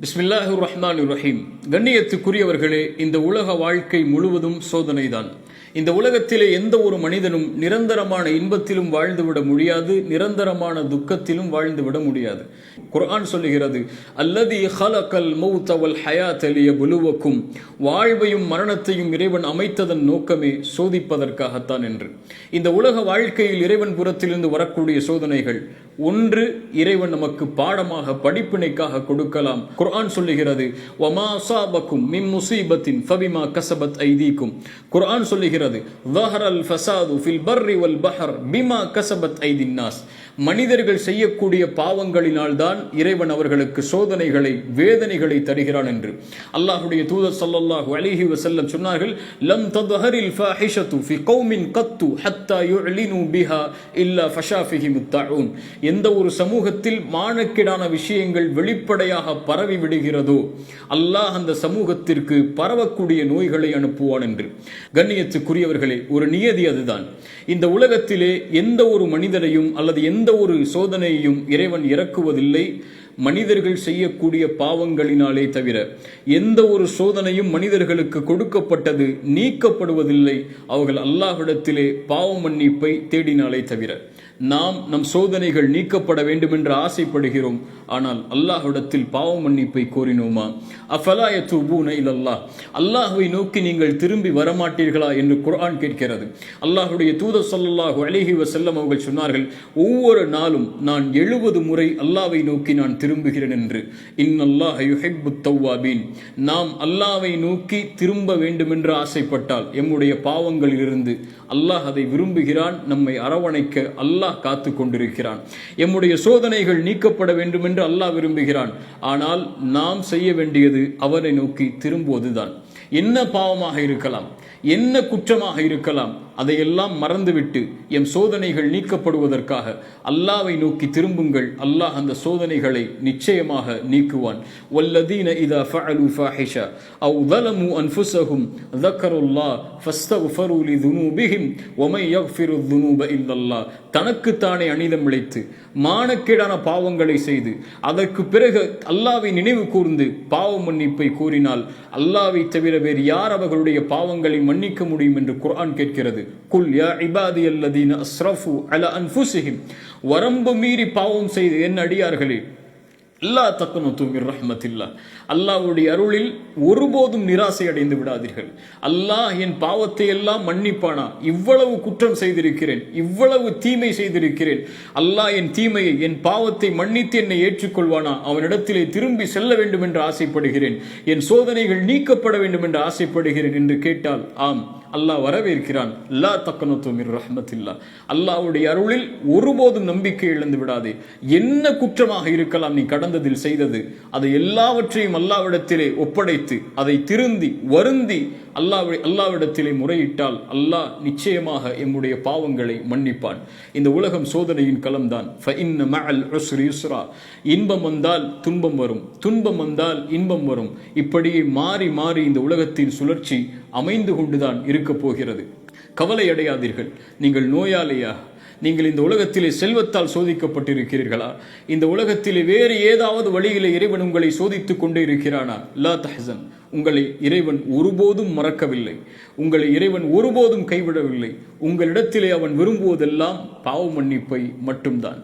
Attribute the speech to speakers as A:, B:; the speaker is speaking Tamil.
A: பிஸ்மில்லாஹிர் ரஹ்மானிர் ரஹீம். கண்ணியத்துக்குரியவர்களே, இந்த உலக வாழ்க்கை முழுவதும் சோதனைதான். இந்த உலகத்திலே எந்த ஒரு மனிதனும் நிரந்தரமான இன்பத்திலும் வாழ்ந்துவிட முடியாது, நிரந்தரமான துக்கத்திலும் வாழ்ந்துவிட முடியாது. குர்ஆன் சொல்லுகிறது, அல்லதி ஹலகல் மௌத வல் ஹயாத லியப்லுவக்கும், வாழ்வையும் மரணத்தையும் இறைவன் அமைத்ததன் நோக்கமே சோதிப்பதற்காகத்தான் என்று. இந்த உலக வாழ்க்கையில் இறைவன் புறத்திலிருந்து வரக்கூடிய சோதனைகள் ஒன்று, இறைவன் நமக்கு பாடமாக படிப்பினைக்காக கொடுக்கலாம். குர்ஆன் சொல்லுகிறது, வமா அஸாபக்கும் மின் முஸீபத்தின் ஃபபிமா கஸபத் ஐதீக்கும். குர்ஆன் சொல்லுகிறது, ظهرல் ஃபஸாது ஃபில் பர்ரி வல் பஹர் பிமா கஸபத் ஐதின் நாஸ். மனிதர்கள் செய்யக்கூடிய பாவங்களினால் தான் இறைவன் அவர்களுக்கு சோதனைகளை, வேதனைகளை தருகிறான் என்று. அல்லாஹ்வுடைய தூதர் ஸல்லல்லாஹு அலைஹி வஸல்லம் சொன்னார்கள், லம் தத்ஹரில் ஃபாஹிஷத்து ஃபி கௌமின் கத்து ஹத்தா யுஅலினு பிஹா இல்லா ஃபஷா ஃபிஹிமுத் தஊன். எந்த ஒரு சமூகத்தில் மானக்கேடான விஷயங்கள் வெளிப்படையாக பரவி விடுகிறதோ அல்லாஹ் அந்த சமூகத்திற்கு பரவக்கூடிய நோய்களை அனுப்புவான் என்று. கண்ணியத்துக்குரியவர்களே, ஒரு நியதி அதுதான். இந்த உலகத்திலே எந்த ஒரு மனிதனையும் அல்லது எந்த ஒரு சோதனையையும் இறைவன் இறக்குவதில்லை மனிதர்கள் செய்யக்கூடிய பாவங்களினாலே தவிர. எந்த ஒரு சோதனையும் மனிதர்களுக்கு கொடுக்கப்பட்டது நீக்கப்படுவதில்லை அவர்கள் அல்லாஹ்விடத்திலே பாவ மன்னிப்பை தேடினாலே தவிர. நாம் நம் சோதனைகள் நீக்கப்பட வேண்டும் என்று ஆசைப்படுகிறோம், ஆனால் அல்லாஹ்விடத்தில் பாவ மன்னிப்பை கோரினோமா? அஃபலா யதூபூன இலல்லாஹ், அல்லாஹ்வை நோக்கி நீங்கள் திரும்பி வரமாட்டீர்களா என்று குர்ஆன் கேட்கிறது. அல்லாஹ்வுடைய தூதர் ஸல்லல்லாஹு அலைஹி வஸல்லம் அவர்கள் சொன்னார்கள், ஒவ்வொரு நாளும் நான் 70 முறை அல்லாஹ்வை நோக்கி நான் திரும்புகிறேன் என்று. இன்னல்லாஹ யுஹிப்புத் தவ்வாபீன். நாம் அல்லாஹ்வை நோக்கி திரும்ப வேண்டும் என்று ஆசைப்பட்டால் எம்முடைய பாவங்களிலிருந்து அல்லாஹ் அதை விரும்புகிறான். நம்மை அரவணைக்க அல்லாஹ் காத்து கொண்டிருக்கிறான். எம்முடைய சோதனைகள் நீக்கப்பட வேண்டும் என்று அல்லாஹ் விரும்புகிறான். ஆனால் நாம் செய்ய வேண்டியது அவனை நோக்கி திரும்புவதுதான். என்ன பாவமாக இருக்கலாம், என்ன குற்றமாக இருக்கலாம், அதையெல்லாம் மறந்துவிட்டு எம் சோதனைகள் நீக்கப்படுவதற்காக அல்லாஹ்வை நோக்கி திரும்புங்கள். அல்லாஹ் அந்த சோதனைகளை நிச்சயமாக நீக்குவான். வல்லதீன இதா ஃபஅலு ஃபாஹிஷா அவ் ظلموا انفسهم ذكروا الله فاستغفروا لذنوبهم ومن يغفر الذنوب الا الله. தனக்குத்தானே அனிதம் இழைத்து மானக்கேடான பாவங்களை செய்து அதற்கு பிறகு அல்லாஹ்வை நினைவு கூர்ந்து பாவ மன்னிப்பை கூறினால் அல்லாஹ்வை தவிர வேறு யார் அவர்களுடைய பாவங்களை மன்னிக்க முடியும் என்று குர்ஆன் கேட்கிறது. குல் யா இபாதியல்லதீன அஸ்ரஃபு அலா அன்ஃபுஸிஹிம், வரம்பு மீறி பாவம் செய்த என் அடியார்களே, லா தக்னது மிர் ரஹ்மத்தில்லாஹ், அல்லாஹ்வுடைய அருளில் ஒருபோதும் நிராசை அடைந்து விடாதீர்கள். அல்லாஹ் என் பாவத்தை எல்லாம் மன்னிப்பானா? இவ்வளவு குற்றம் செய்திருக்கிறேன், இவ்வளவு தீமை செய்திருக்கிறேன், அல்லாஹ் என் தீமையை, என் பாவத்தை மன்னித்து என்னை ஏற்றுக்கொள்வானா? அவனிடத்திலே திரும்பி செல்ல வேண்டும் என்று ஆசைப்படுகிறேன், என் சோதனைகள் நீக்கப்பட வேண்டும் என்று ஆசைப்படுகிறேன் என்று கேட்டால், ஆம், அல்லாஹ் வரவேற்கிறான். லா தக்னது மிர் ரஹ்மத்தில்லாஹ், அல்லாஹ்வுடைய அருளில் ஒருபோதும் நம்பிக்கை இழந்து விடாதே. என்ன குற்றமாக இருக்கலாம் நீ கடந்ததில் செய்தது, அதை எல்லாவற்றையும் அல்லாஹ்விடத்திலே ஒப்படைத்து அதை திருந்தி வருந்தி அல்லாஹ்விடத்திலே முறையிட்டால் அல்லாஹ் நிச்சயமாக எம்முடைய பாவங்களை மன்னிப்பான். இந்த உலகம் சோதனையின் களம்தான். ஃபஇன்ன மஅல் உஸ்ரி யுஸ்ரா, இன்பம் வந்தால் துன்பம் வரும், துன்பம் வந்தால் இன்பம் வரும். இப்படியே மாறி மாறி இந்த உலகத்தின் சுழற்சி அமைந்து கொண்டுதான் இருக்க போகிறது. கவலை அடையாதீர்கள். நீங்கள் நோயாளியா? நீங்கள் இந்த உலகத்திலே செல்வத்தால் சோதிக்கப்பட்டிருக்கிறீர்களா? இந்த உலகத்திலே வேறு ஏதாவது வழியிலே இறைவன் உங்களை சோதித்துக் கொண்டே இருக்கிறானா? லா தஹ்சன், உங்களை இறைவன் ஒருபோதும் மறக்கவில்லை, உங்களை இறைவன் ஒருபோதும் கைவிடவில்லை. உங்களிடத்திலே அவன் விரும்புவதெல்லாம் பாவ மன்னிப்பை மட்டும்தான்.